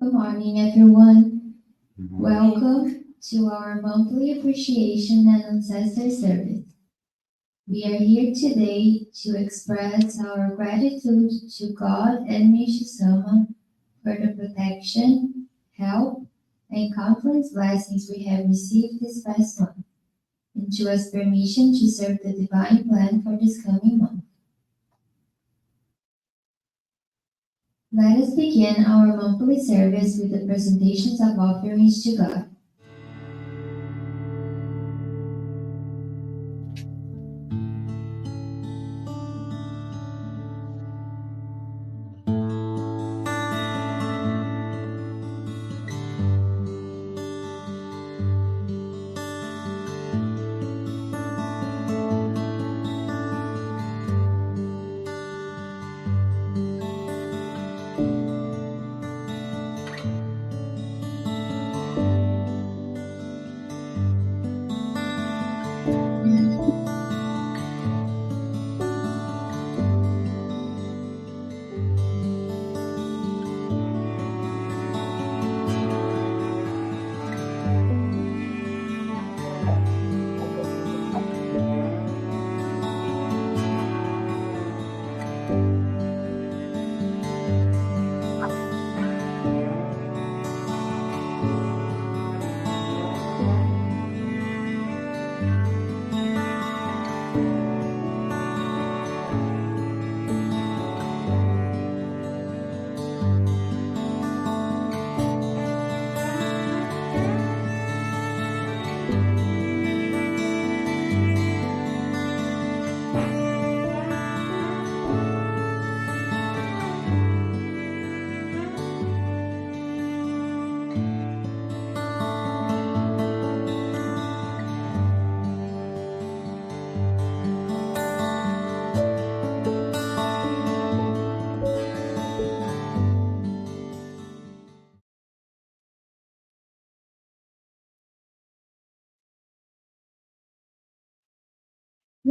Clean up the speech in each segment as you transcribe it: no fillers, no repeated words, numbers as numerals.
Good morning, everyone. Welcome to our monthly appreciation and ancestor service. We are here today to express our gratitude to God and Nishisama for the protection, help, and countless blessings we have received this past month, and to ask permission to serve the divine plan for this coming month. Let us begin our monthly service with the presentations of offerings to God.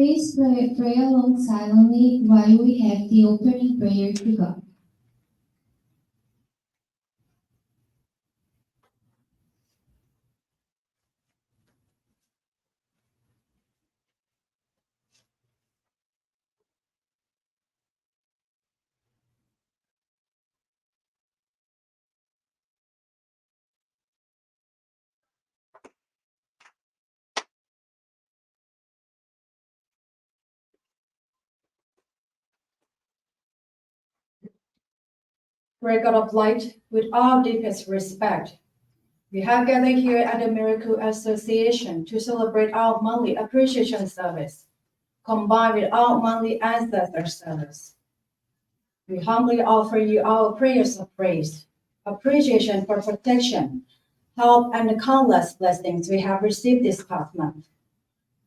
Please pray along silently while we have the opening prayer to God. Great God of light, with our deepest respect, we have gathered here at the Miroku Association to celebrate our monthly appreciation service, combined with our monthly ancestor service. We humbly offer you our prayers of praise, appreciation for protection, help, and the countless blessings we have received this past month,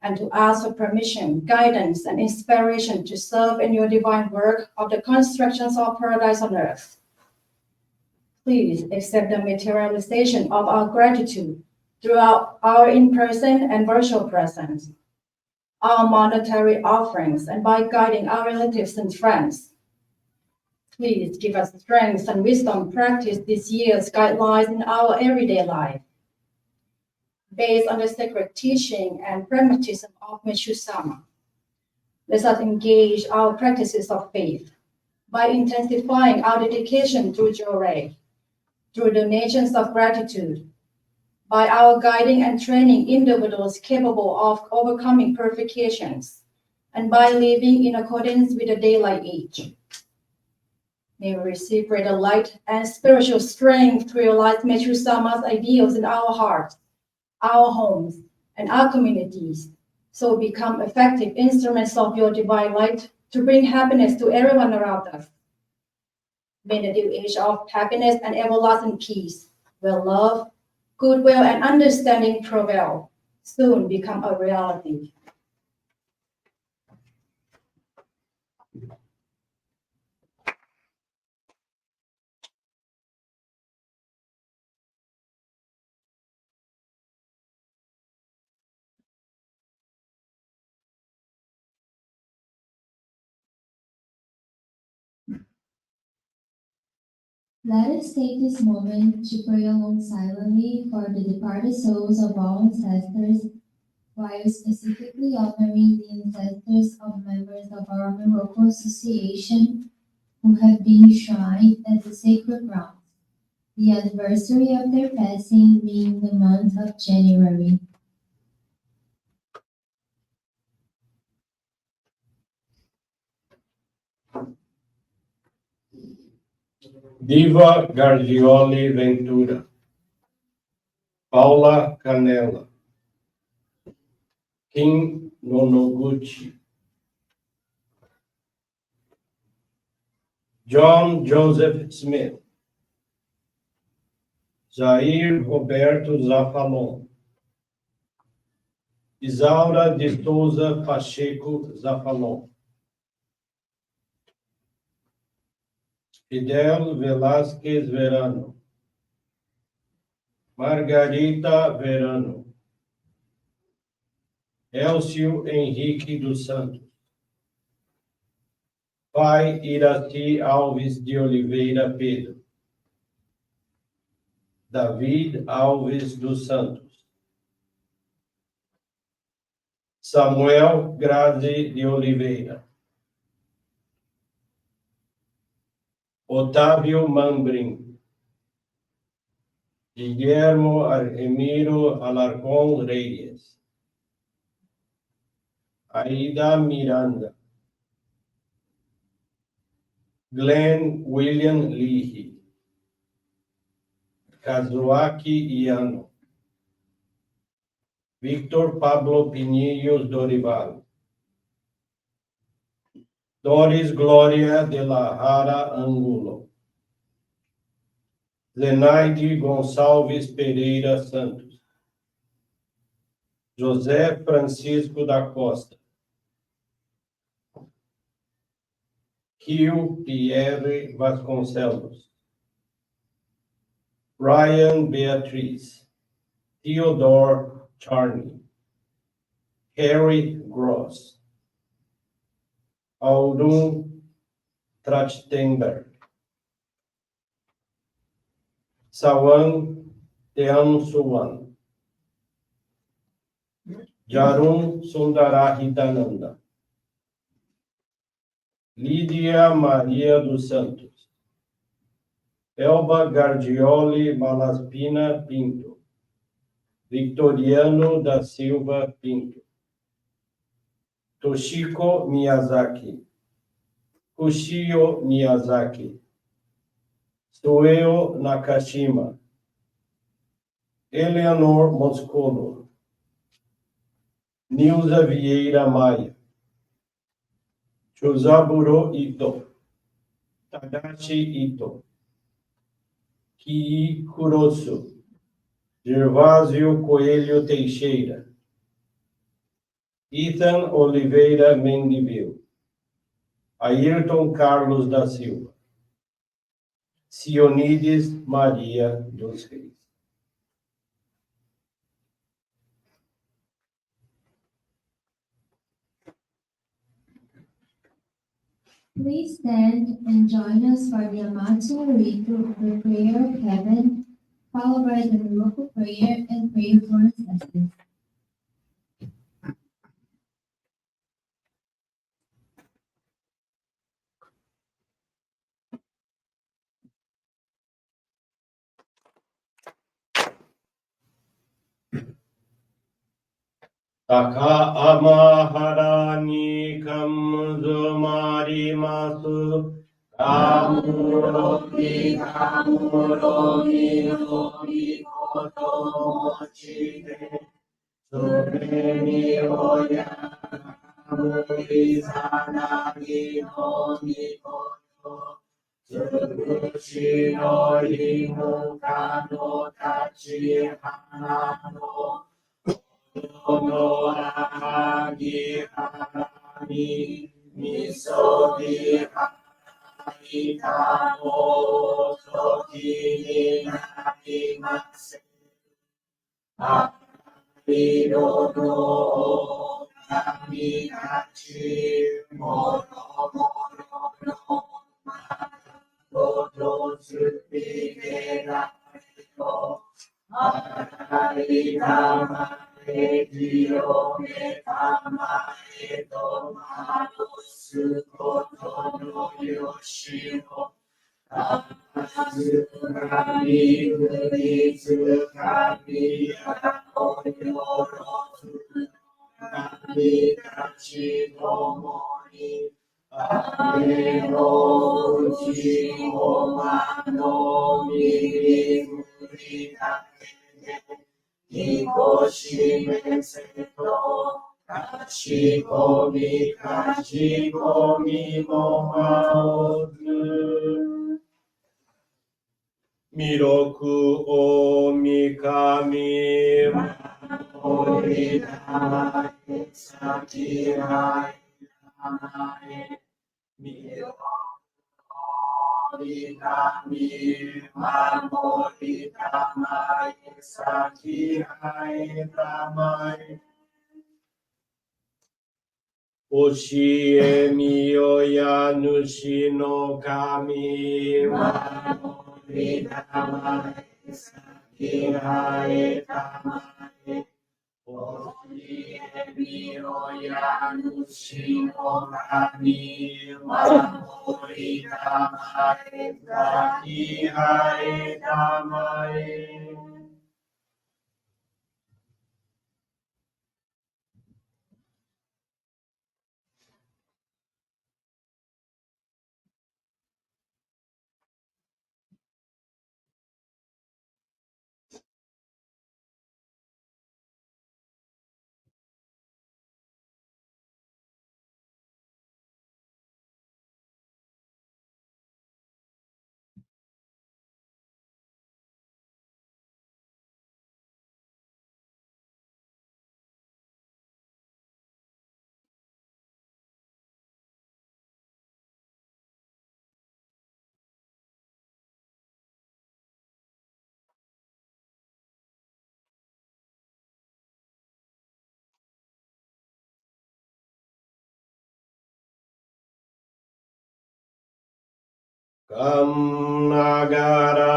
and to ask for permission, guidance, and inspiration to serve in your divine work of the constructions of paradise on earth. Please accept the materialization of our gratitude throughout our in-person and virtual presence, our monetary offerings, and by guiding our relatives and friends. Please give us strength and wisdom to practice this year's guidelines in our everyday life. Based on the sacred teaching and pragmatism of Meishu-sama, let us engage our practices of faith by intensifying our dedication through Jorei, through donations of gratitude, by our guiding and training individuals capable of overcoming purifications, and by living in accordance with the daylight age. May we receive greater light and spiritual strength to realize Meishu-sama's ideals in our hearts, our homes, and our communities, so we become effective instruments of your divine light to bring happiness to everyone around us. May the new age of happiness and everlasting peace, where love, goodwill, and understanding prevail, soon become a reality. Let us take this moment to pray along silently for the departed souls of our ancestors, while specifically honoring the ancestors of members of our Miroku Association who have been enshrined at the sacred grounds, the anniversary of their passing being the month of January. Diva Gargioli Ventura, Paula Canella, Kim Nonoguchi, John Joseph Smith, Jair Roberto Zafalon, Isaura de Souza Pacheco Zafalon, Fidel Velázquez Verano, Margarita Verano, Elcio Henrique dos Santos, Pai Iraci Alves de Oliveira Pedro, David Alves dos Santos, Samuel Grazi de Oliveira, Otávio Mambrin, Guillermo Emiro Alarcón Reyes, Aida Miranda, Glenn William Leahy, Kazuaki Iano, Victor Pablo Pinillos Dorival, Doris Glória de la Hara Angulo, Zenaide Gonçalves Pereira Santos, José Francisco da Costa, Rio Pierre Vasconcelos, Ryan Beatriz, Theodore Charney, Harry Gross, Audun Trachtenberg, Sawan Teansuwan, Jarum Sundarahitananda, Lídia Maria dos Santos, Elba Gardioli Malaspina Pinto, Victoriano da Silva Pinto, Toshiko Miyazaki, Kushio Miyazaki, Sueo Nakashima, Eleanor Moscolo, Nilza Vieira Maia, Chosaburo Ito, Tadashi Ito, Kii Kurosu, Gervásio Coelho Teixeira, Ethan Oliveira Mendivil, Ayrton Carlos da Silva, Sionides Maria dos Reis. Please stand and join us for the Amatsu Rito, the prayer of heaven, followed by the Miroku prayer and prayer for ancestors. Taka amaharani kamuzu marimasu, kamuroki kamuroki nomi koto mochide, suremi oya kamurizanagi nomi koto, tsukushi no himuka no tachi hanano, no agi harani misogi harani kamo toki ni narimasu. Ari no no kami kachi moro moro no magoto tsupike gato ari kama Dio me kamae to marusu koto no yoshiro. Azurami kurizu kami aoyorozu kami kachi tomoni. Ame no uchi oma no miri muri kake. Hikoshime seto, kashikomi mo haozu. Miroku o mikami, Oridai sakirai namae, Miroku Origami, Mamorikamai, Sakihai Ramai. Oshie Miyoya Nushi no Kami, Mamorikamai, Sakihai Ramai. Oshie Miyoya Nushi no Kami, Mamorikamai, Sakihai Ramai. Kamnagara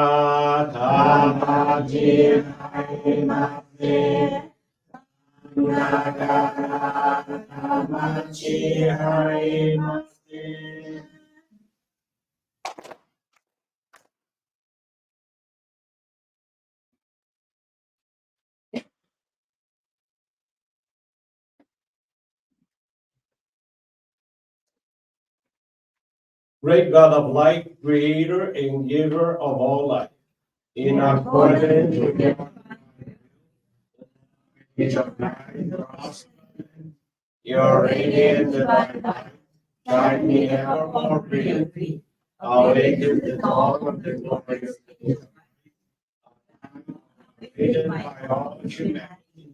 Tamachihayamase. Kamnagara Tamachihayamase. Great God of light, creator and giver of all life, in accordance with your your radiant divine light, guide me evermore brilliantly, awaken the dawn of the glorious day, created by all humanity.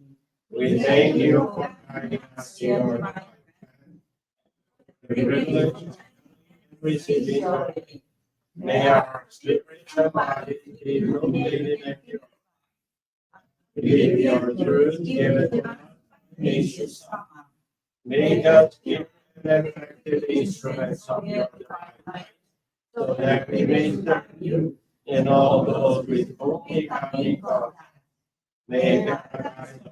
We thank you for guiding us to your light, the privilege of receiving your aid. May our spiritual body be illuminated and pure. With your truth given to us, nations. Make us give and effective instruments of your divine light, so that we may serve you in all those with whom we come in contact. May God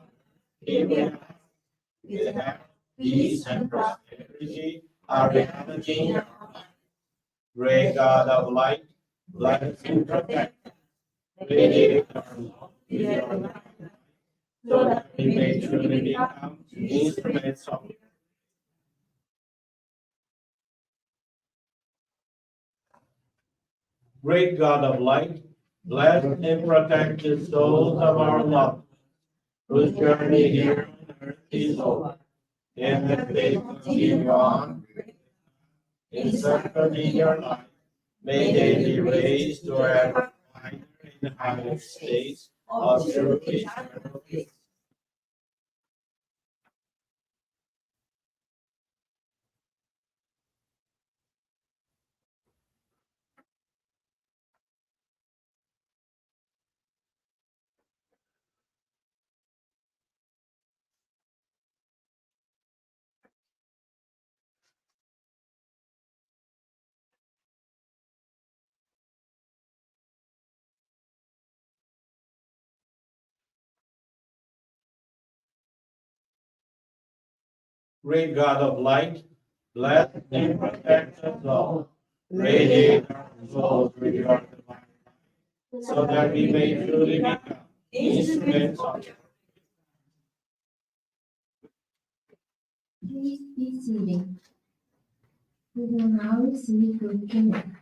be with us, with health, peace, and prosperity, our reality in our life. Great God of light, bless and protect us. Radiate our love with your light, so that we may truly become instruments of your. Great God of light, bless and protect the souls of our loved ones, whose journey here on earth is over, and that they continue on in circling your light. May they be raised to ever higher and higher states of true eternal peace. Great God of light, bless and protect us all. Radiate our souls with your divine light, so that we may truly become instruments of your. Please be seated. We will now receive group communion.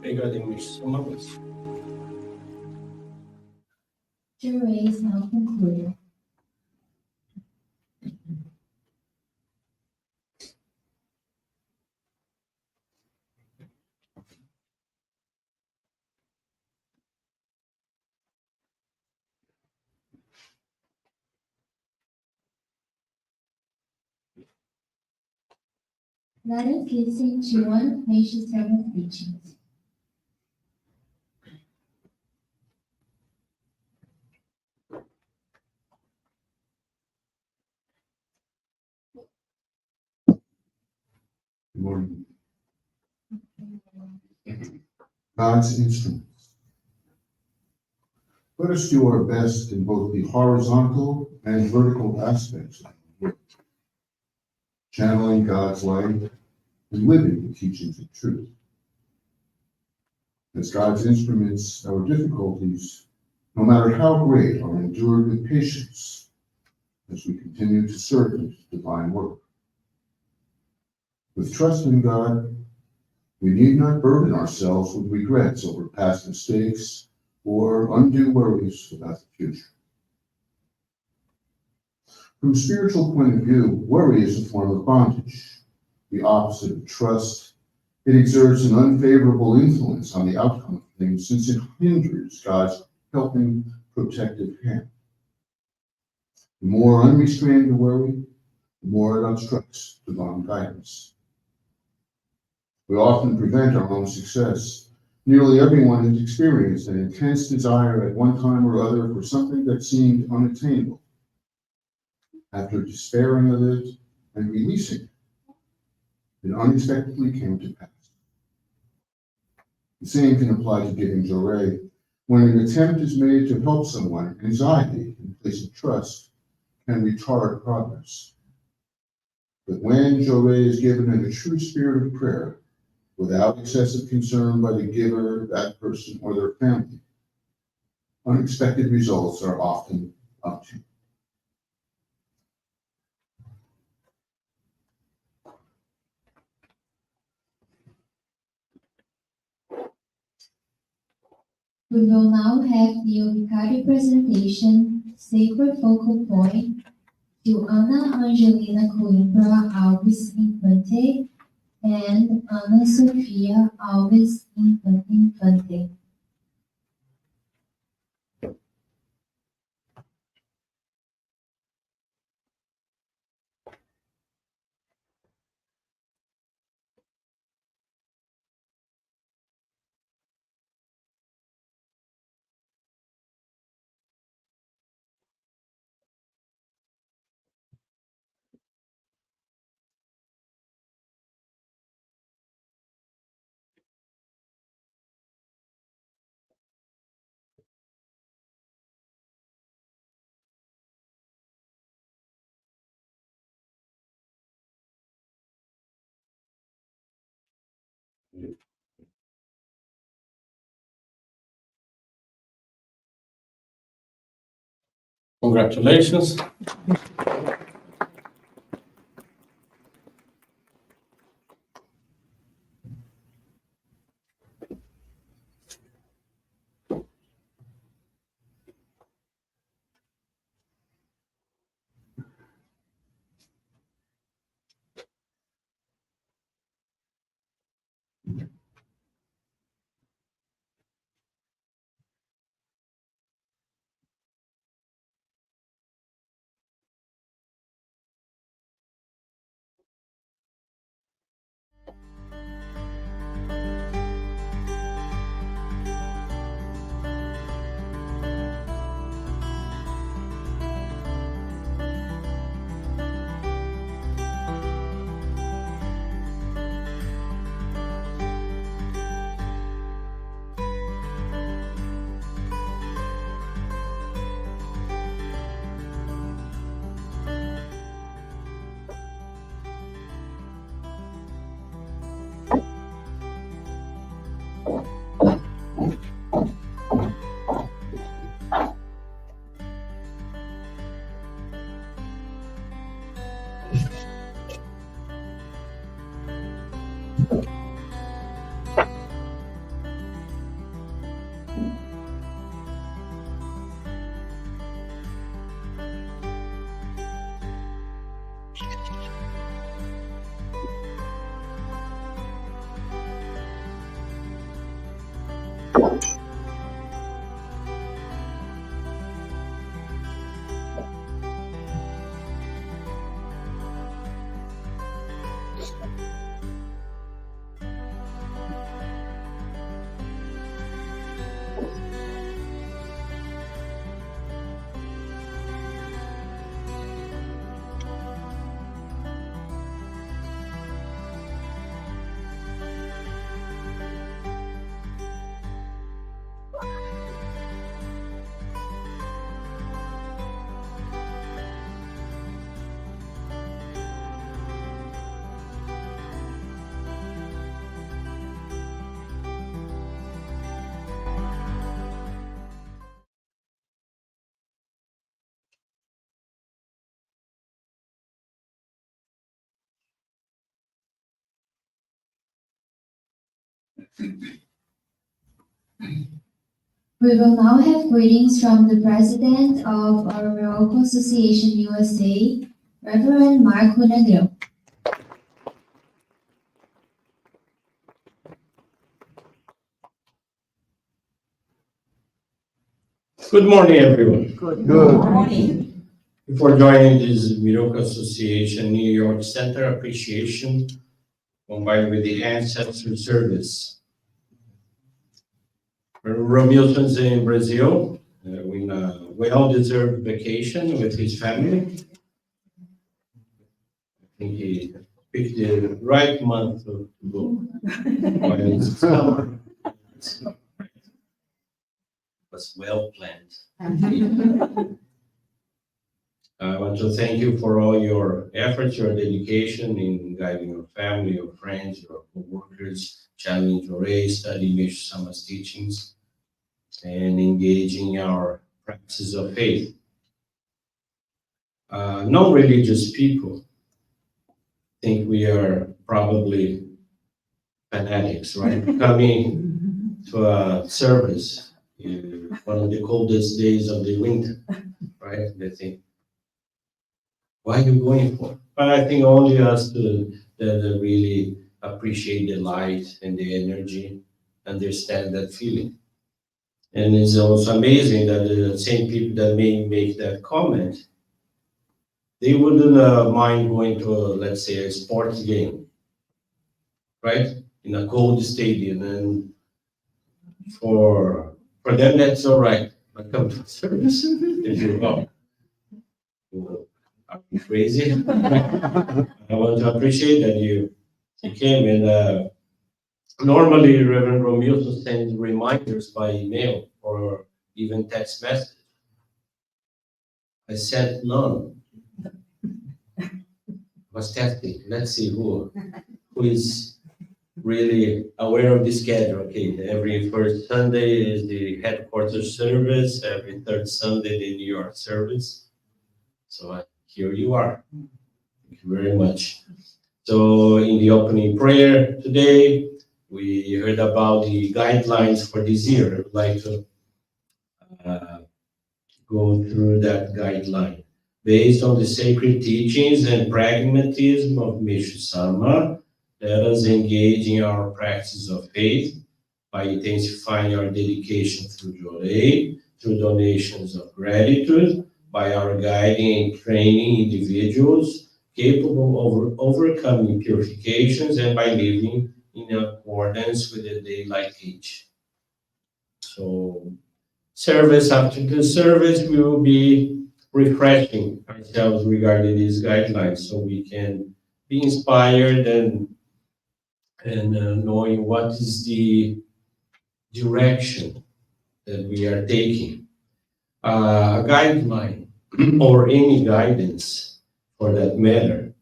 regarding Mrs. Amamos. Jury is now concluded. Let us listen to one patient's demonstration. Good morning. God's instruments. Let us do our best in both the horizontal and vertical aspects of the work, channeling God's light and living the teachings of truth. As God's instruments, our difficulties, no matter how great, are endured with patience as we continue to serve His divine work. With trust in God, we need not burden ourselves with regrets over past mistakes or undue worries about the future. From a spiritual point of view, worry is a form of bondage, the opposite of trust. It exerts an unfavorable influence on the outcome of things since it hinders God's helping, protective hand. The more unrestrained the worry, the more it obstructs divine guidance. We often prevent our own success. Nearly everyone has experienced an intense desire at one time or other for something that seemed unattainable. After despairing of it and releasing it unexpectedly came to pass. The same can apply to giving Jorei. When an attempt is made to help someone, anxiety in place of trust can retard progress. But when Jorei is given in a true spirit of prayer, without excessive concern by the giver, that person, or their family, unexpected results are often obtained. We will now have the Yogikari presentation, Sacred Focal Point, to Ana Angelina Coimbra Alves Infante and Ana Sofia Alves Infante. Congratulations. We will now have greetings from the President of our Miroku Association USA, Reverend Marco Negro. Good morning, everyone. Good. Morning. Before joining this Miroku Association New York Center Appreciation, combined with the Ancestor Service. Romilton's in Brazil, in a well-deserved vacation with his family. I think he picked the right month to go. While it's summer. It was well planned. I want to thank you for all your efforts, your dedication in guiding your family, your friends, your co-workers, channeling Torah, studying Yeshua teachings, and engaging our practices of faith. Non-religious people think we are probably fanatics, right? Coming to a service in one of the coldest days of the winter, right? They think, why are you going for? But I think only us that really appreciate the light and the energy, understand that feeling. And it's also amazing that the same people that may make that comment, they wouldn't mind going to, let's say, a sports game, right? In a cold stadium. And for them, that's all right. But come to service, if you go. Are you crazy? I want to appreciate that you came, and normally Reverend Romilton sends reminders by email or even text message. I sent none. Was testing. Let's see who is really aware of the schedule. Okay, every first Sunday is the headquarters service. Every third Sunday the New York service. So here you are. Thank you very much. So in the opening prayer today, we heard about the guidelines for this year. I would like to go through that guideline. Based on the sacred teachings and pragmatism of Mishu-sama, let us engage in our practice of faith by intensifying our dedication through Jorei, through donations of gratitude, by our guiding and training individuals capable of overcoming purifications, and by living in accordance with the daylight age. So, service after the service, we will be refreshing ourselves regarding these guidelines so we can be inspired and knowing what is the direction that we are taking. A guideline or any guidance for that matter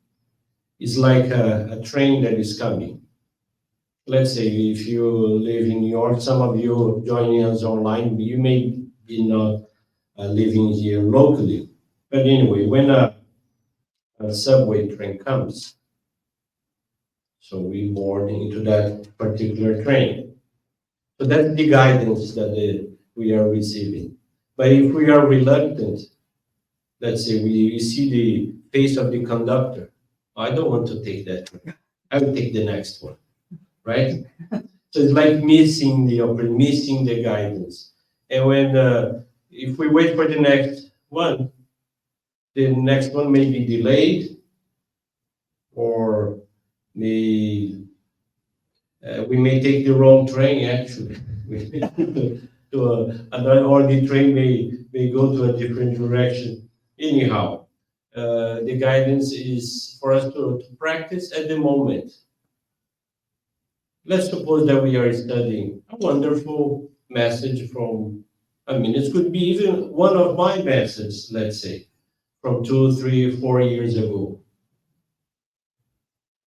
is like a train that is coming. Let's say if you live in New York, some of you joining us online, you may be not living here locally. But anyway, when a subway train comes, so we board into that particular train. So that's the guidance that we are receiving. But if we are reluctant, let's say we see the face of the conductor, I don't want to take that train. I will take the next one, right? So it's like missing the guidance. And when if we wait for the next one may be delayed, or we may take the wrong train. Actually, or the train may go to a different direction. Anyhow, the guidance is for us to practice at the moment. Let's suppose that we are studying a wonderful message from, it could be even one of my messages, let's say, from 2, 3, 4 years ago.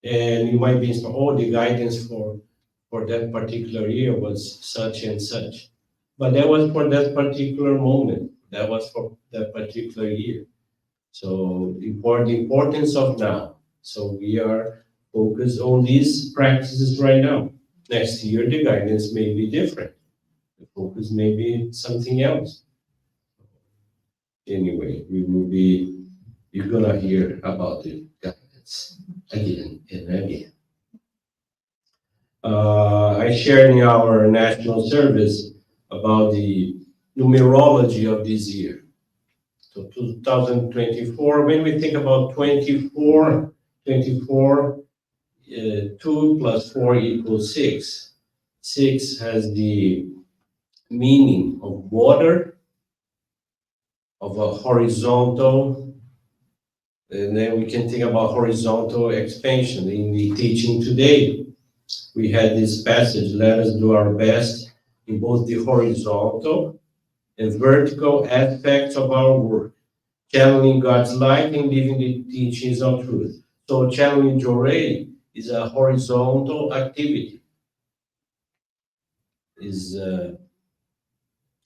And you might be inspired, oh, the guidance for that particular year was such and such. But that was for that particular moment. That was for that particular year. So the importance of now. So we are focused on these practices right now. Next year, the guidance may be different. The focus may be something else. Anyway, you're gonna hear about the guidance again and again. I shared in our national service about the numerology of this year. So 2024, when we think about 24, 2 plus 4 equals 6. 6 has the meaning of water, of a horizontal, and then we can think about horizontal expansion. In the teaching today, we had this passage, let us do our best in both the horizontal and vertical aspects of our work, channeling God's light and living the teachings of truth. So channeling Jorei is a horizontal activity, is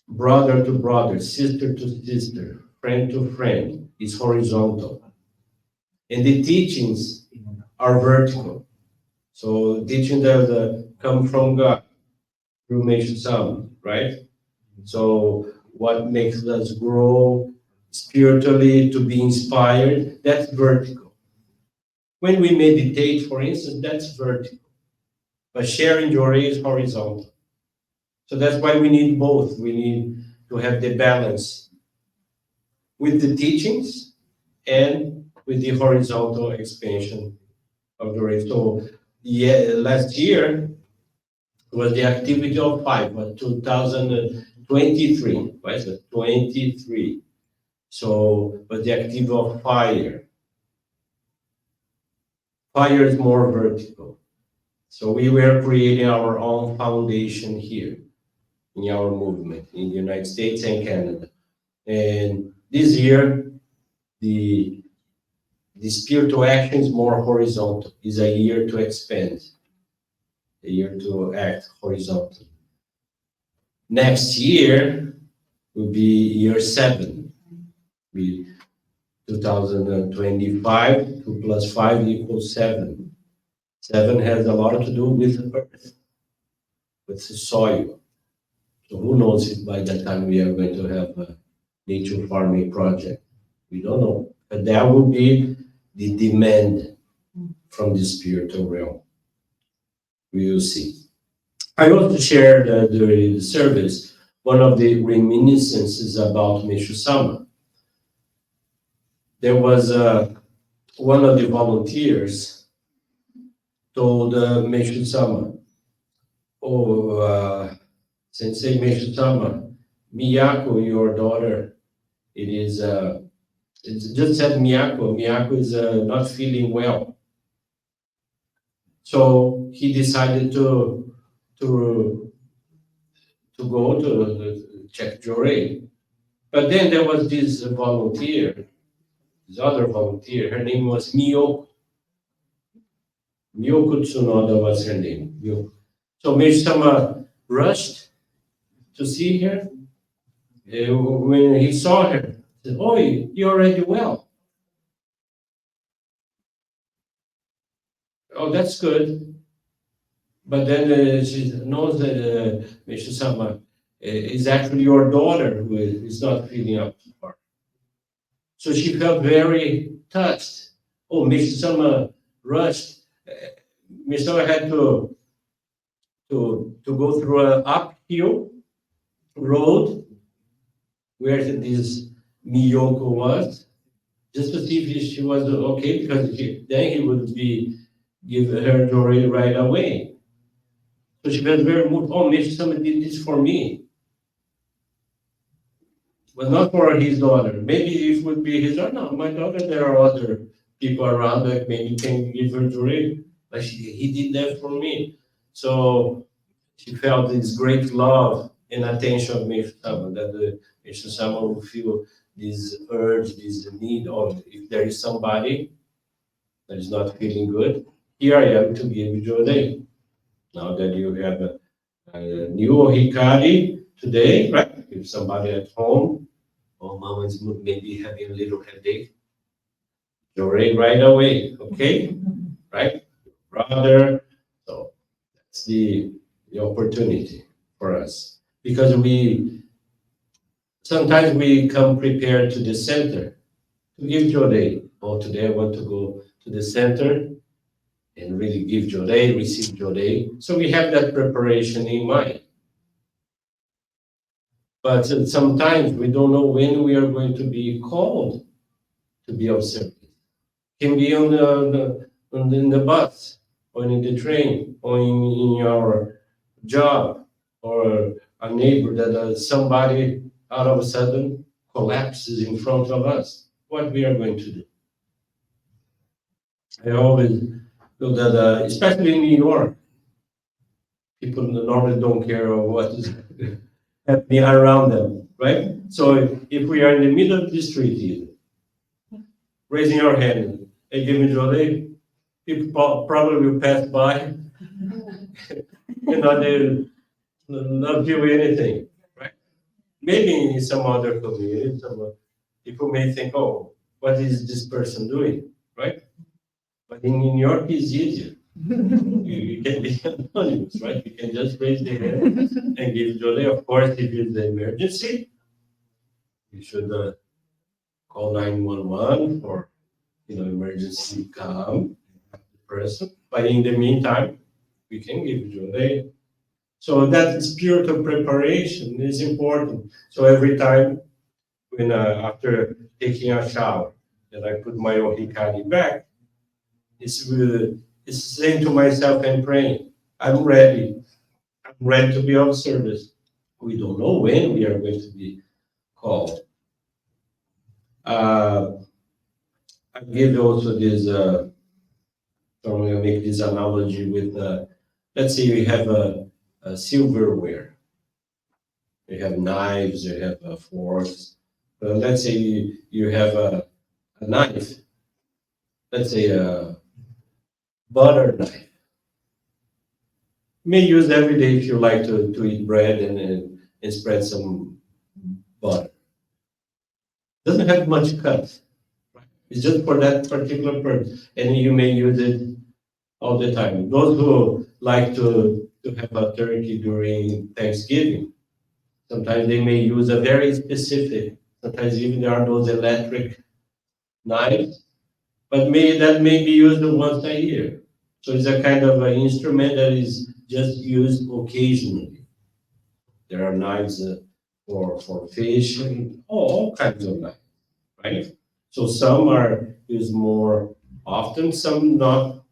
brother to brother, sister to sister, friend to friend, is horizontal. And the teachings are vertical. So teaching that come from God through Meishu-sama, right? So what makes us grow spiritually, to be inspired, that's vertical. When we meditate, for instance, that's vertical. But sharing Jorei is horizontal. So that's why we need both. We need to have the balance with the teachings and with the horizontal expansion of Jorei. So last year was the activity of 5, but 2023, right? So 23. So, but the activity of fire. Fire is more vertical. So we were creating our own foundation here in our movement in the United States and Canada. And this year, the spiritual action is more horizontal. It's a year to expand, a year to act horizontally. Next year will be year 7. Be 2025, 2 plus 5 equals 7. 7 has a lot to do with the earth, with the soil. So who knows if by that time we are going to have a nature farming project. We don't know. But that will be the demand from the spiritual realm. We will see. I also shared during the service one of the reminiscences about Meishu-sama. There was one of the volunteers told Meishu-sama, Sensei Meishu-sama, Miyako, your daughter, it just said Miyako. Miyako is not feeling well. So he decided to go to check Jorei. But then there was this other volunteer, her name was Miyoko. Miyoko Tsunoda was her name. Miyoko. So Meishu-sama rushed to see her. When he saw her, he said, "Oh, you're already well." Oh, that's good. But then she knows that Meishu-sama is actually your daughter who is not feeling up to par. So she felt very touched. Oh, Meishu-sama rushed. Meishu-sama had to to go through an uphill road where this Miyoko was, just to see if she was okay, because then he would give her jewelry right away. So she was very moved. Oh, maybe somebody did this for me. But not for his daughter. Maybe it would be his daughter. No, my daughter, there are other people around that maybe can give her jewelry. But he did that for me. So she felt this great love and attention of Mr. Sama, that Mr. Sama will feel this urge, this need of, if there is somebody that is not feeling good, here I am to give you jewelry. Now that you have a new Hikari today, right? If somebody at home, or mom is maybe having a little headache, jewelry right away, okay? Right? Brother, so that's the opportunity for us. Because sometimes we come prepared to the center to give jewelry. Oh, today I want to go to the center and really give jewelry, receive jewelry. So we have that preparation in mind. But sometimes we don't know when we are going to be called to be of service. Can be in the bus, or in the train, or in your job, or a neighbor that somebody out of a sudden collapses in front of us. What we are going to do? I always feel that, especially in New York, people normally don't care of what is happening around them, right? So if we are in the middle of the street here, raising our hand and giving jewelry, people probably will pass by and not do anything, right? Maybe in some other community, people may think, oh, what is this person doing, right? But in New York, it's easier. You can be anonymous, right? You can just raise the hand and give jewelry. Of course, if it's an emergency, you should call 911 for emergency come the person. But in the meantime, we can give jewelry. So that spirit of preparation is important. So every time when after taking a shower, that I put my ohikari back, it's saying to myself and praying, I'm ready. I'm ready to be of service. We don't know when we are going to be called. I give also this, I'm going to make this analogy with, let's say we have a silverware. You have knives, you have forks. Let's say you have a knife. Let's say a butter knife. You may use every day if you like to eat bread and spread some butter. Doesn't have much cut. It's just for that particular purpose, and you may use it all the time. Those who like to have a turkey during Thanksgiving, sometimes they may use a very specific. Sometimes even there are those electric knives, but that may be used once a year. So it's a kind of an instrument that is just used occasionally. There are knives for fish and all kinds of knives, right? So some are used more often, some not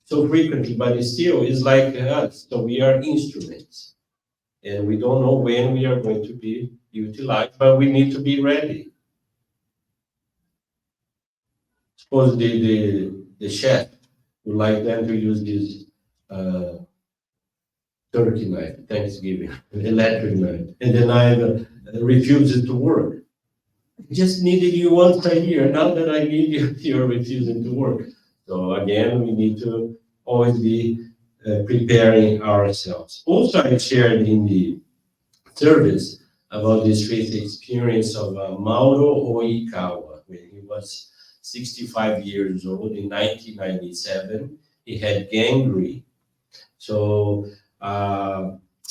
so frequently, but it still is like us. So we are instruments, and we don't know when we are going to be utilized, but we need to be ready. Suppose the chef would like them to use this turkey knife, Thanksgiving, electric knife, and the knife refuses to work. I just needed you once a year. Now that I need you, you're refusing to work. So again, we need to always be preparing ourselves. Also, I shared in the service about this faith experience of Mauro Oikawa when he was 65 years old in 1997. He had gangrene. So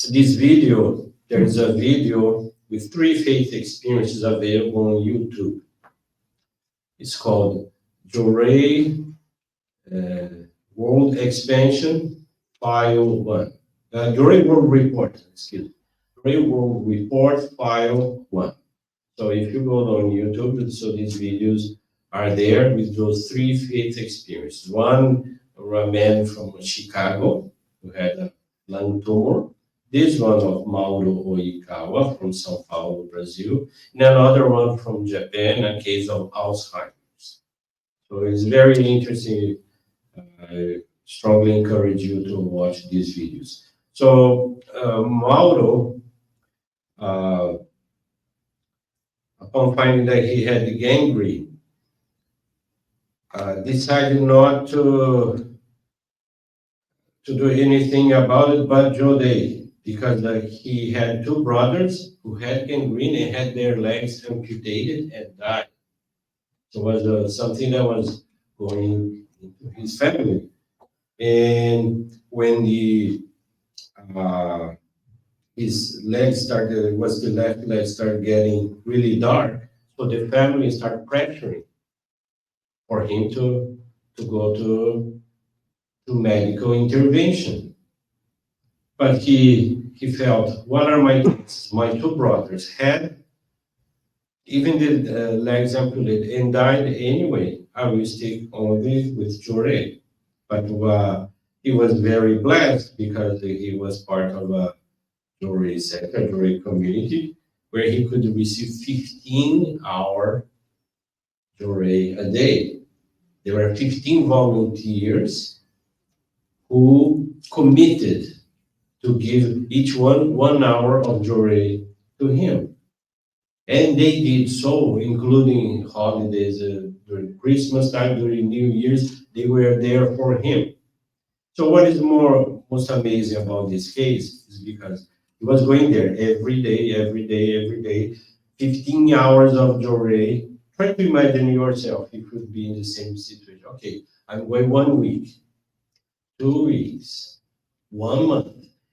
this video, there is a video with 3 faith experiences available on YouTube. It's called Jorei World Expansion File 1. During World Report, excuse me, during World Report File 1. So if you go on YouTube, so these videos are there with those 3 faith experiences. One, a man from Chicago who had a lung tumor. This one of Mauro Oikawa from São Paulo, Brazil. And another one from Japan, a case of Alzheimer's. So it's very interesting. I strongly encourage you to watch these videos. So Mauro, upon finding that he had gangrene, decided not to do anything about it but Jode, because he had 2 brothers who had gangrene and had their legs amputated and died. So it was something that was going into his family. And when his legs started, the left leg started getting really dark, so the family started pressuring for him to go to medical intervention. But he felt, what are my kids? My 2 brothers had even the legs amputated and died anyway. I will stick only with Jore. But he was very blessed because he was part of a Jore center, Jore community, where he could receive 15-hour Jore a day. There were 15 volunteers who committed to give each one 1 hour of Jore to him. And they did so, including holidays, during Christmas time, during New Year's, they were there for him. So what is most amazing about this case is because he was going there every day, 15 hours of Jore. Try to imagine yourself, you could be in the same situation. Okay, I'm going 1 week, 2 weeks, 1 month.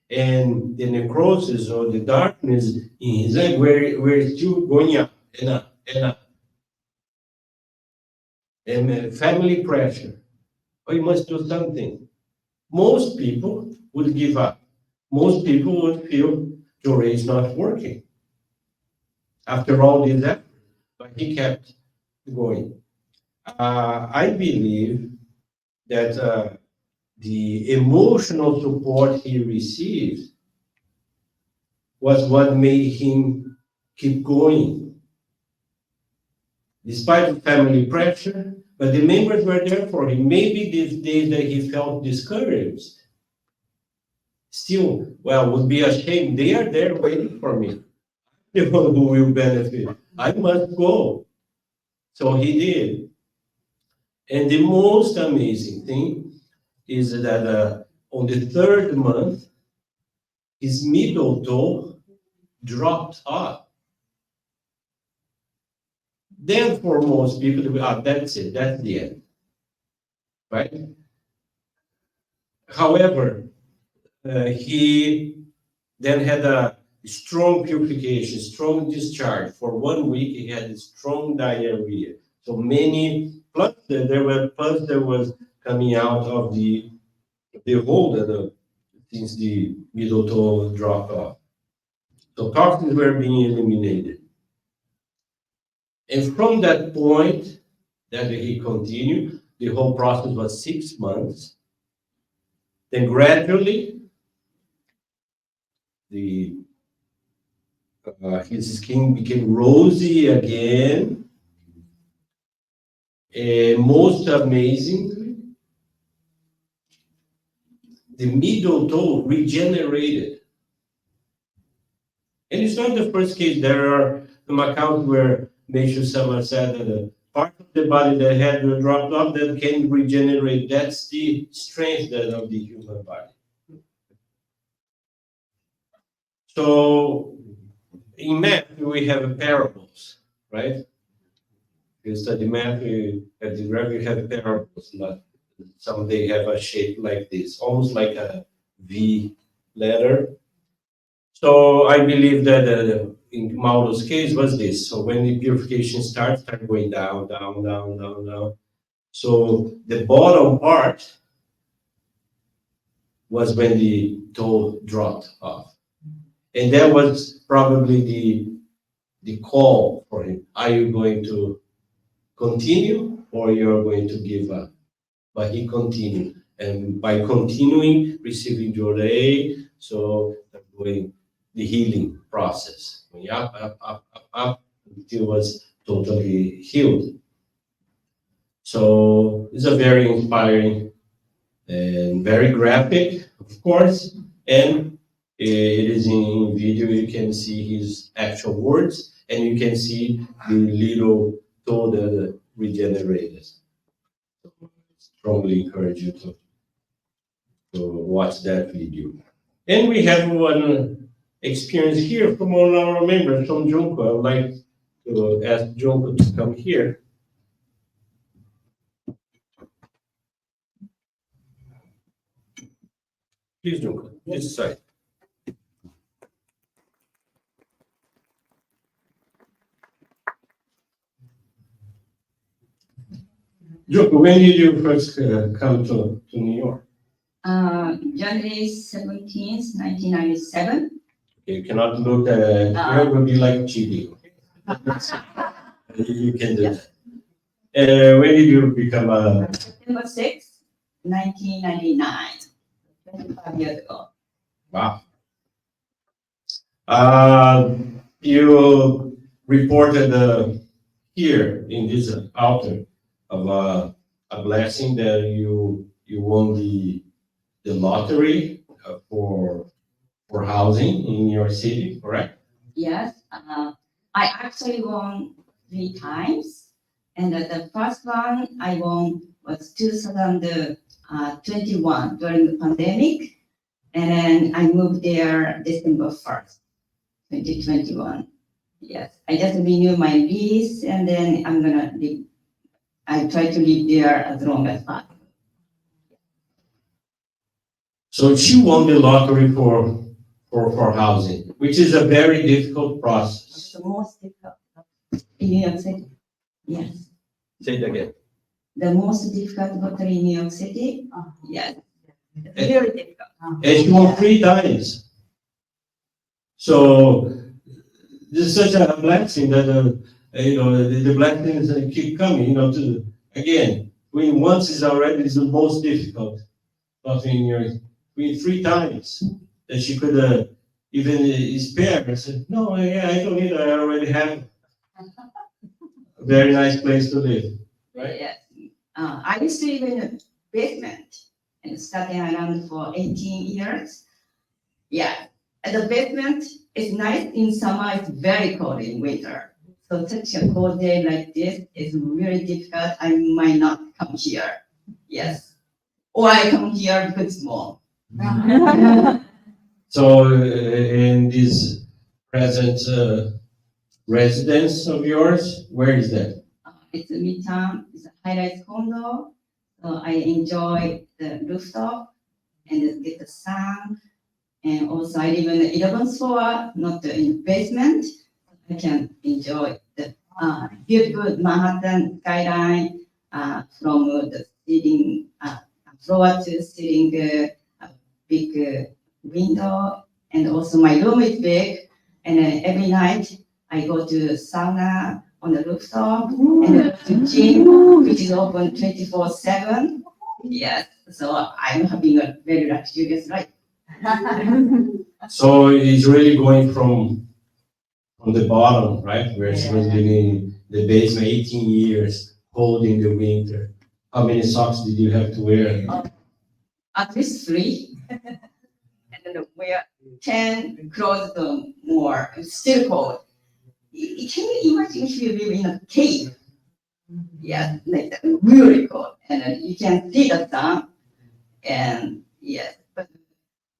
And the necrosis or the darkness in his leg, we're still going up and up and up. And family pressure. Oh, you must do something. Most people would give up. Most people would feel Jore is not working. After all this effort, but he kept going. I believe that the emotional support he received was what made him keep going. Despite the family pressure, but the members were there for him. Maybe these days that he felt discouraged, still, would be a shame. They are there waiting for me. The one who will benefit. I must go. So he did. And the most amazing thing is that on the 3rd month, his middle toe dropped off. Then for most people, that's it, that's the end, right? However, he then had a strong purification, strong discharge. For 1 week, he had a strong diarrhea. So many, plus there was coming out of the hole that since the middle toe dropped off. So toxins were being eliminated. And from that point that he continued, the whole process was 6 months. Then gradually, his skin became rosy again. And most amazingly, the middle toe regenerated. And it's not the first case. There are some accounts where Meishu-sama said that a part of the body that had dropped off that can regenerate. That's the strength of the human body. So in math, we have parables, right? You study math, at the graph, you have parables. Some they have a shape like this, almost like a V letter. So I believe that in Mauro's case was this. So when the purification starts going down, down, down, down, down. So the bottom part was when the toe dropped off. And that was probably the call for him. Are you going to continue or you're going to give up? But he continued. And by continuing, receiving Jordan A, so doing the healing process. Going up, until it was totally healed. So it's a very inspiring and very graphic, of course, and it is in video. You can see his actual words, and you can see the little toe that regenerated. So strongly encourage you to watch that video. And we have one experience here from one of our members, from Junko. I would like to ask Junko to come here. Please, Junko, this side. Junko, when did you first come to New York? January 17th, 1997. You cannot look here, it will be like cheating. You can do that. When did you become a... September 6th, 1999. 25 years ago. Wow. You reported here in this altar of a blessing that you won the lottery for housing in your city, correct? Yes, I actually won 3 times. And the first one I won was 2021 during the pandemic. And then I moved there December 1st, 2021. Yes, I just renewed my lease and then I'm gonna live. I try to live there as long as possible. So she won the lottery for housing, which is a very difficult process. It's the most difficult in New York City. Yes. Say it again. The most difficult lottery in New York City. Yes. Very difficult. And she won 3 times. So this is such a blessing that the blessings keep coming. Again, when once is already is the most difficult. Nothing in your 3 times that she could even spare. I said, no, I don't need it. I already have a very nice place to live. Right? Yes. I used to live in a basement in Staten Island for 18 years. Yeah. And the basement is nice in summer, it's very cold in winter. So such a cold day like this is really difficult. I might not come here. Yes. Or I come here because it's warm. So in this present residence of yours, where is that? It's a midtown, it's a high-rise condo. So I enjoy the rooftop and get the sun. And also I live in the 11th floor, not in the basement. I can enjoy the beautiful Manhattan skyline from the ceiling floor to ceiling, big window. And also my room is big. And every night I go to sauna on the rooftop and to gym, which is open 24/7. Yes, so I'm having a very luxurious life. So it's really going from the bottom, right? Where she was living in the basement 18 years, cold in the winter. How many socks did you have to wear? At least 3. And then wear 10 clothes more. It's still cold. Can you imagine if you live in a cave? Yeah, like that, really cold. And you can see the sun. And yes, but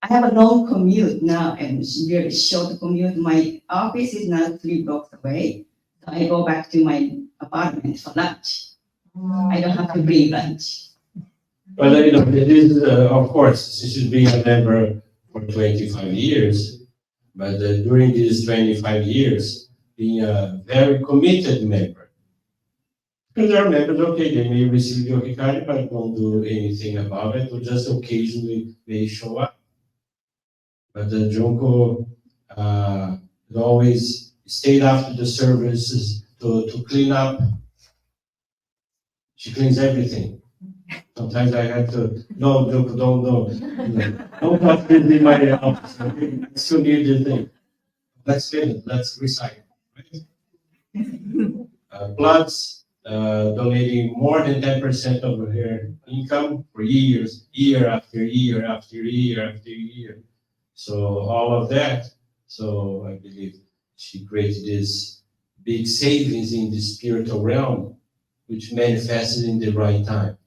I have a long commute now and it's really short commute. My office is now 3 blocks away. So I go back to my apartment for lunch. I don't have to bring lunch. Well, this is, of course, this has been a member for 25 years. But during these 25 years, being a very committed member, Because there are members, okay, they may receive your hikari, but don't do anything about it, or just occasionally they show up. But the Junko it always stayed after the services to clean up. She cleans everything. Sometimes I have to, no, Junko, don't touch this in my office. I still need the thing. Let's clean it, let's recycle. Right? Bloods, donating more than 10% of her income for years, year after year after year after year. So all of that, so I believe she created this big savings in the spiritual realm, which manifested in the right time.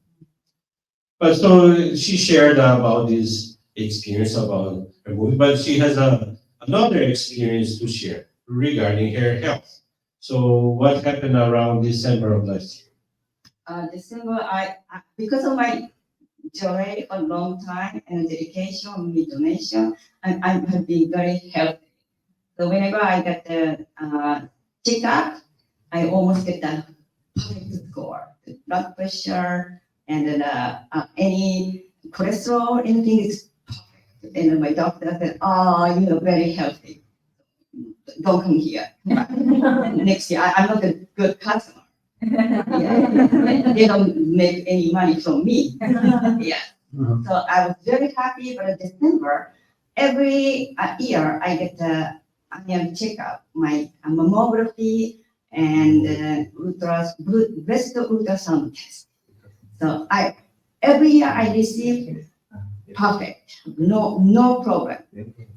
But so she shared about this experience about her movie, but she has another experience to share regarding her health. So what happened around December of last year? December, because of my joy for a long time and dedication, donation, and I have been very healthy. So whenever I get the checkup, I almost get the perfect score. The blood pressure and then, any cholesterol, anything is perfect. And then my doctor said, "Oh, you are very healthy. Don't come here." Next year, I'm not a good customer. Yeah. They don't make any money from me. Yeah. So I was very happy. But in December, every year I get the annual checkup, my mammography and breast ultrasound test. So every year I receive perfect, no problem.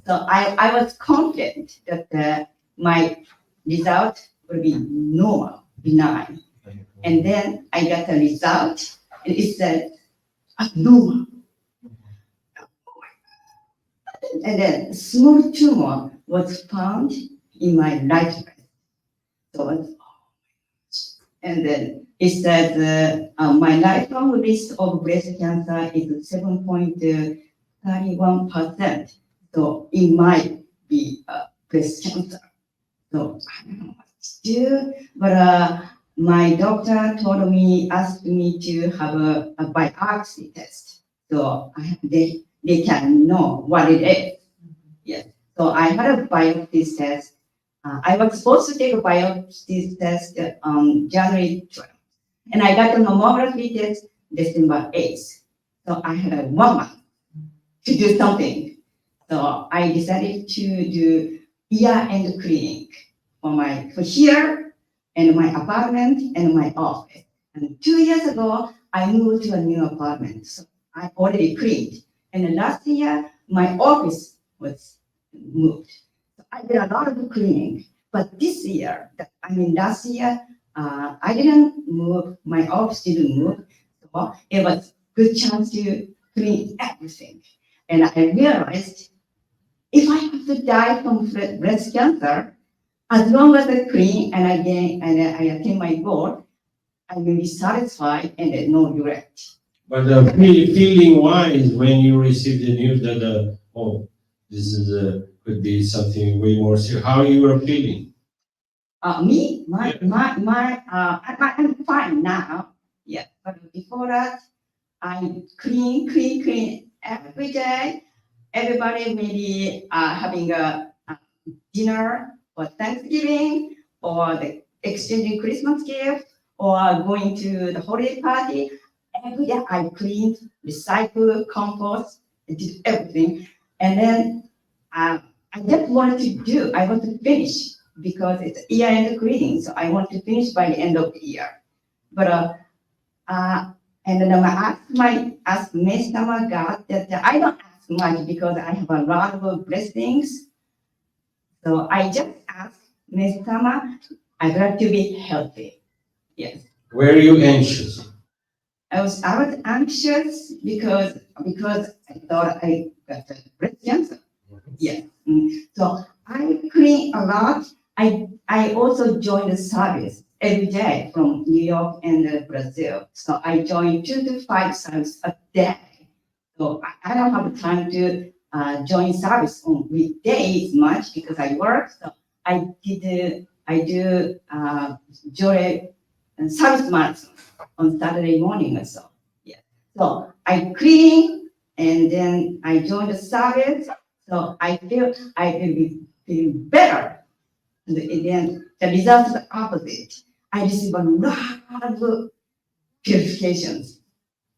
So I was confident that my result will be normal, benign. And then I got the result, and it said abnormal. And then small tumor was found in my right breast. So, and then it said my lifelong risk of breast cancer is 7.31%. So it might be breast cancer. So I don't know what to do, but my doctor asked me to have a biopsy test. So they can know what it is. Yes. So I had a biopsy test. I was supposed to take a biopsy test on January 12th. And I got the mammography test December 8th. So I had 1 month to do something. So I decided to do year-end cleaning for here and my apartment and my office. And 2 years ago, I moved to a new apartment. So I already cleaned. And then last year, my office was moved. So I did a lot of cleaning. But this year, last year, I didn't move. My office didn't move. So it was a good chance to clean everything. And I realized if I have to die from breast cancer, as long as I clean and I attain my goal, I will be satisfied and no regret. But feeling wise, when you receive the news that this is could be something way more serious, how you were feeling? I'm fine now. Yeah, but before that, I clean every day. Everybody maybe having a dinner or Thanksgiving or the exchanging Christmas gift or going to the holiday party. Every day I cleaned, recycle, compost, I did everything. And then I just wanted I want to finish because it's year-end cleaning. So I want to finish by the end of the year. But and then I asked Miss Tama God that I don't ask much because I have a lot of blessings. So I just asked Miss Tama, I'd like to be healthy. Yes. Were you anxious? I was anxious because I thought I got the breast cancer. Yes. So I clean a lot. I also joined the service every day from New York and Brazil. So I join 2 to 5 services a day. So I don't have time to join service on weekdays much because I work. So I do jury service marathon on Saturday morning or so. Yeah. So I clean and then I join the service. So I feel feel better. And then the result is the opposite. I receive a lot of purifications.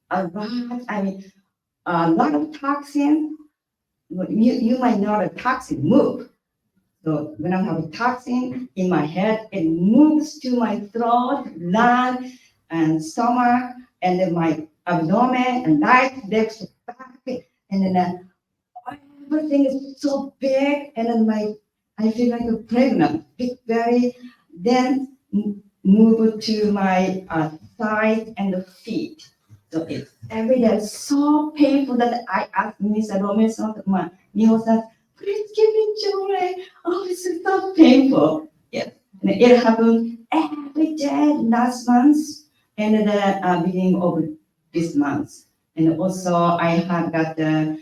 A lot of toxin. You might know the toxin move. So when I have a toxin in my head, it moves to my throat, lung, and stomach, and then my abdomen, and right next to back, and then everything is so big, and then I feel like a pregnant, big belly, then move to my side and the feet. So it's every day so painful that I asked Mr. Robinson, my Niho-san, please give me joy. Oh, this is so painful. Yes, and it happened every day last month and the beginning of this month. And also I have got the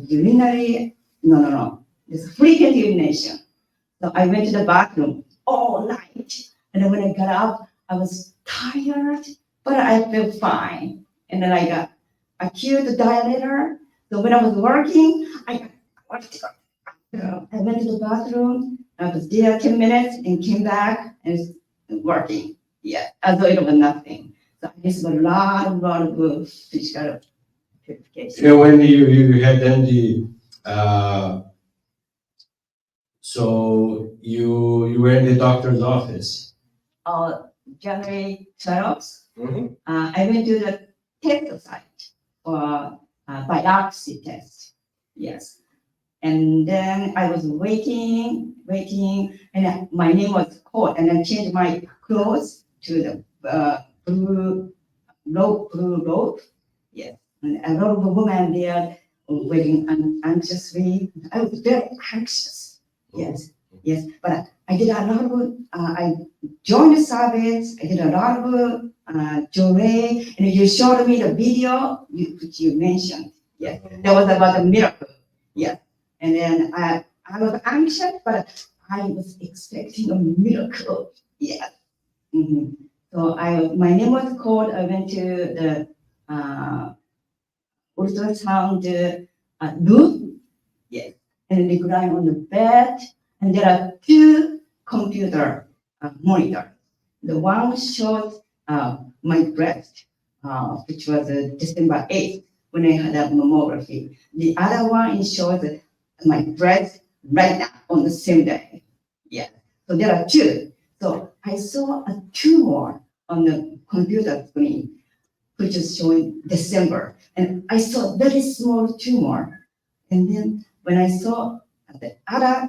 urinary, no, this frequent urination. So I went to the bathroom all night. And then when I got up, I was tired, but I felt fine. And then I got acute dilator. So when I was working, I went to the bathroom. I was there 10 minutes and came back and it's working. Yeah, as though it was nothing. So this is a lot of physical purification. And when you had then so you were in the doctor's office. January 12th, Mhm. I went to the test site for biopsy test. Yes. And then I was waiting, and my name was called, and I changed my clothes to the blue robe. Yes. And a lot of women there waiting anxiously. I was very anxious. Yes. Yes. But I did a lot of, I joined the service. I did a lot of jewelry, and you showed me the video which you mentioned. Yes. That was about the miracle. Yes. And then I was anxious, but I was expecting a miracle. Yeah. Mhm. So my name was called. I went to the ultrasound room. Yes. And they lying on the bed, and there are two computer monitors. The one shows my breast, which was December 8th when I had a mammography. The other one shows my breast right now on the same day. Yeah. So there are two. So I saw a tumor on the computer screen, which is showing December. And I saw a very small tumor. And then when I saw the other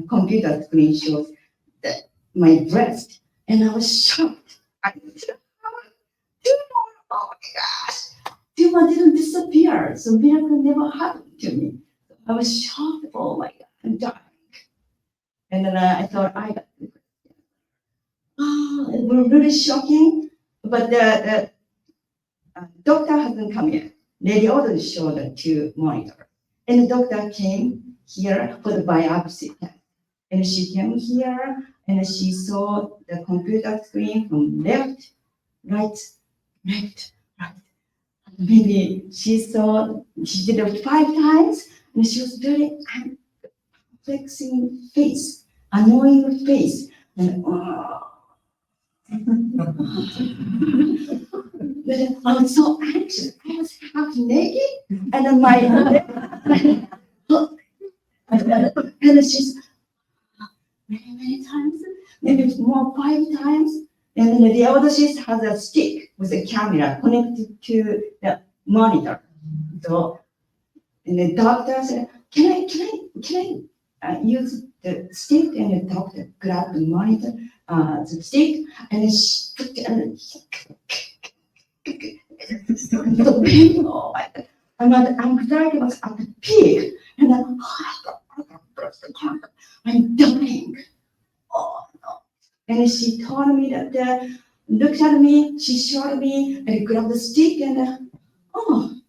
computer screen shows my breast, and I was shocked. I said, tumor, oh my gosh, tumor didn't disappear. So miracle never happened to me. I was shocked, oh my God, I'm dying. And then I thought, it was really shocking. But the doctor hasn't come yet. Radiologist showed the two monitors. And the doctor came here for the biopsy test. And she came here and she saw the computer screen from left, right. Maybe she did it 5 times and she was very flexing face, annoying face. And But I was so anxious. I was half naked, and then and she's many times, maybe more 5 times. And then the other she has a stick with a camera connected to the monitor. So, and the doctor said, "Can I use the stick?" And the doctor grabbed the monitor, the stick, and then she put it and so painful. And my anxiety was at the peak, and then I'm dying. Oh no! And she told me that, looked at me, she showed me, and grabbed the stick, and oh,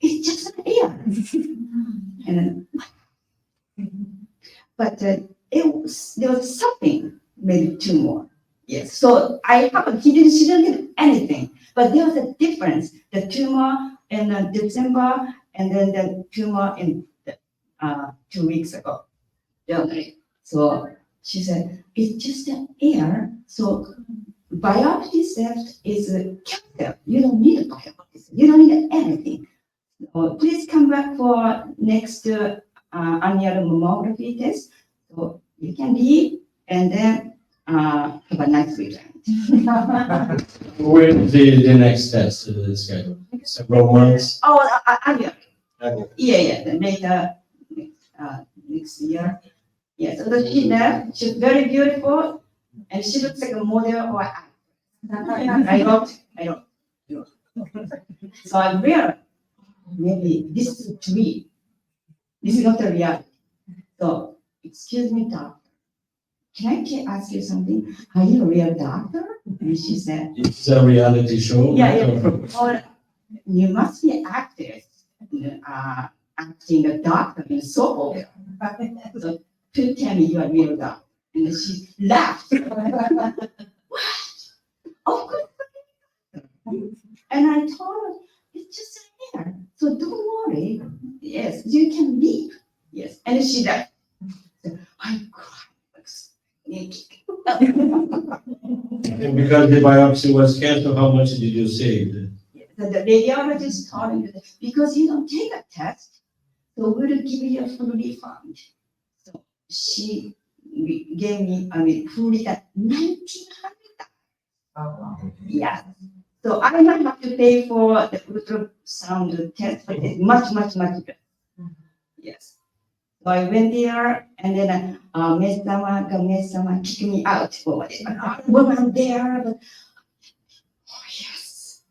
it's just an ear. And then, but there was something, maybe 2 more. Yes, so she didn't get anything, but there was a difference, the tumor in December and then the tumor in 2 weeks ago, January. So she said, it's just an air, so biopsy test is cancer. You don't need a biopsy, you don't need anything. So please come back for next annual mammography test. So you can leave and then have a nice weekend. When the next test schedule? Several months? Oh, annual. Annual. Yeah, the later next year. Yeah, so that she there, she's very beautiful, and she looks like a model or actress. I don't. So I'm real. Maybe this is a dream. This is not a reality. So, excuse me, doctor. Can I ask you something? Are you a real doctor? And she said, It's a reality show? yeah. Or you must be an actress, acting a doctor in soap opera. So, to tell me you are a real doctor. And she laughed. What? Of course. And I told her, it's just a hair. So don't worry. Yes, you can leave. Yes. And she left. So I cried. And because the biopsy was canceled, how much did you save? The radiologist told me that because you don't take a test, so we'll give you a full refund. So she gave me, full refund, $1,900. Yeah. So I might have to pay for the ultrasound test, but it's much better. Yes. So I went there, and then Mesama kicked me out for it. Woman there, but oh yes.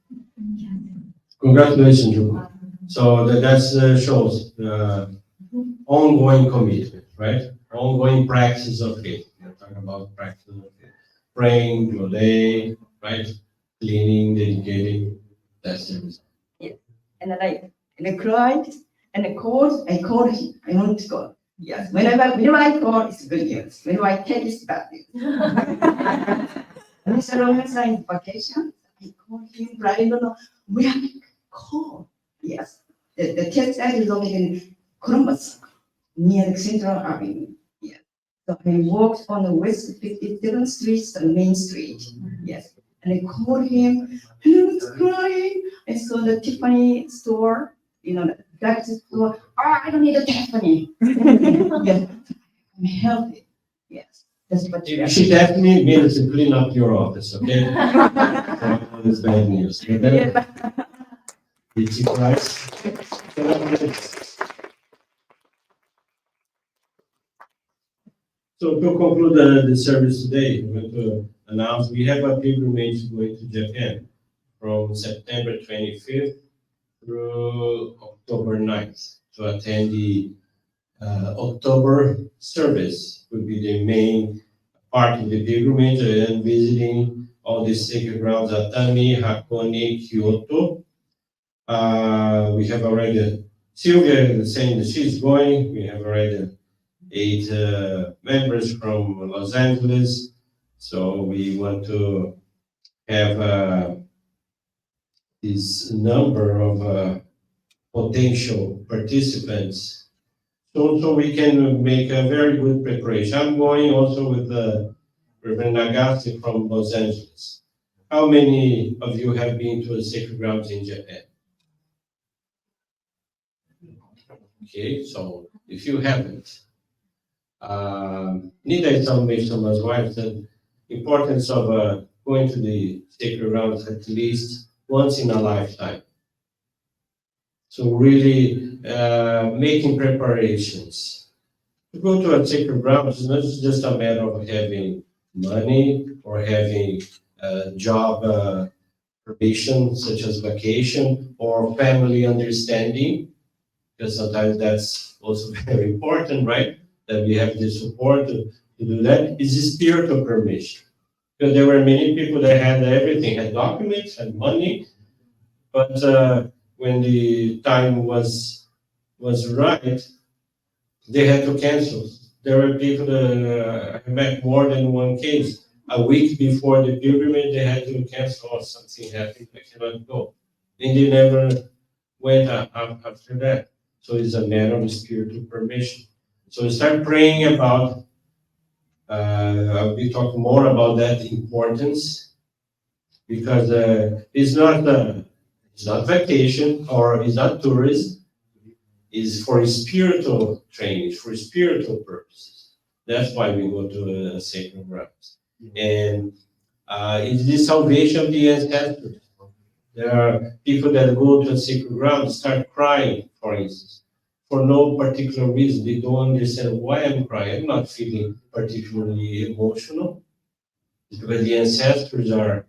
Congratulations, Rupa. So that shows ongoing commitment, right? Ongoing practice of faith. We're talking about practice of faith. Praying, Lode, right? Cleaning, dedicating. That's the result. Yes. And then I cried, and I called him. I want to go. Yes. Whenever I call, it's good news. Whenever I tell, it's bad news. Mr. Robinson in vacation, I called him, but I don't know where I call. Yes. The test site is located in Columbus, near the Central Avenue. Yes. So I walked on the West 57th Street, the main street. Yes. And I called him, and I was crying. I saw the Tiffany store, the drugstore store. Oh, I don't need a Tiffany. Yes. I'm healthy. Yes. That's what If she left me, means to clean up your office, okay? It's bad news. Yeah. Did she cry? So to conclude the service today, I'm going to announce we have a pilgrimage going to Japan from September 25th through October 9th to attend the October service. Will be the main part of the pilgrimage and visiting all the sacred grounds at Atami, Hakone, Kyoto. We have already, Sylvia is saying that she's going. We have already 8 members from Los Angeles. So we want to have this number of potential participants so we can make a very good preparation. I'm going also with Reverend Nagase from Los Angeles. How many of you have been to the sacred grounds in Japan? Okay, so if you haven't, Nida Sama's wife said importance of going to the sacred grounds at least once in a lifetime. So really making preparations. To go to a sacred grounds is not just a matter of having money or having a job permission, such as vacation or family understanding, because sometimes that's also very important, right? That we have the support to do that. Is the spiritual permission. Because there were many people that had everything, had documents, had money, but when the time was right, they had to cancel. There were people that I met more than one case. a week before the pilgrimage, they had to cancel or something happened, they cannot go. And they never went after that. So it's a matter of spiritual permission. So start praying about, I'll be talking more about that importance, because it's not vacation or it's not tourism, it's for spiritual training, for spiritual purposes. That's why we go to sacred grounds. And it's the salvation of the ancestors. There are people that go to a sacred ground, start crying, for instance, for no particular reason. They don't understand why I'm crying. I'm not feeling particularly emotional. It's because the ancestors are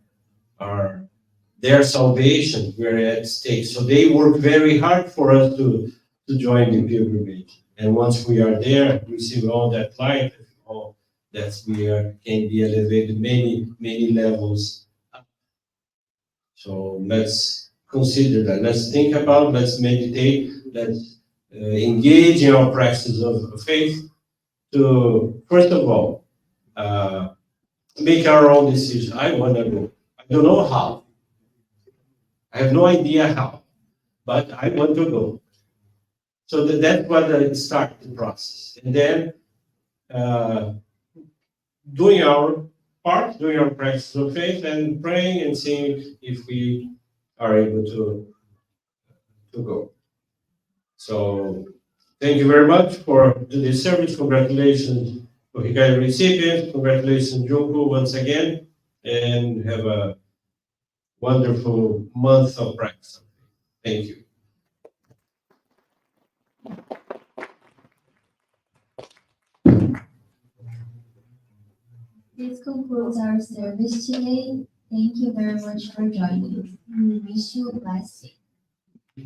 their salvation were at stake. So they work very hard for us to join the pilgrimage. And once we are there, receive all that light, all that we can be elevated many levels up. So let's consider that. Let's think about, let's meditate, let's engage in our practice of faith to, first of all, make our own decision. I want to go. I don't know how. I have no idea how, but I want to go. So that's what starts the process. And then doing our part, doing our practice of faith, and praying and seeing if we are able to go. So thank you very much for this service. Congratulations for Hikari recipients. Congratulations, Junko, once again, and have a wonderful month of practice. Thank you. This concludes our service today. Thank you very much for joining. We wish you a blessed day.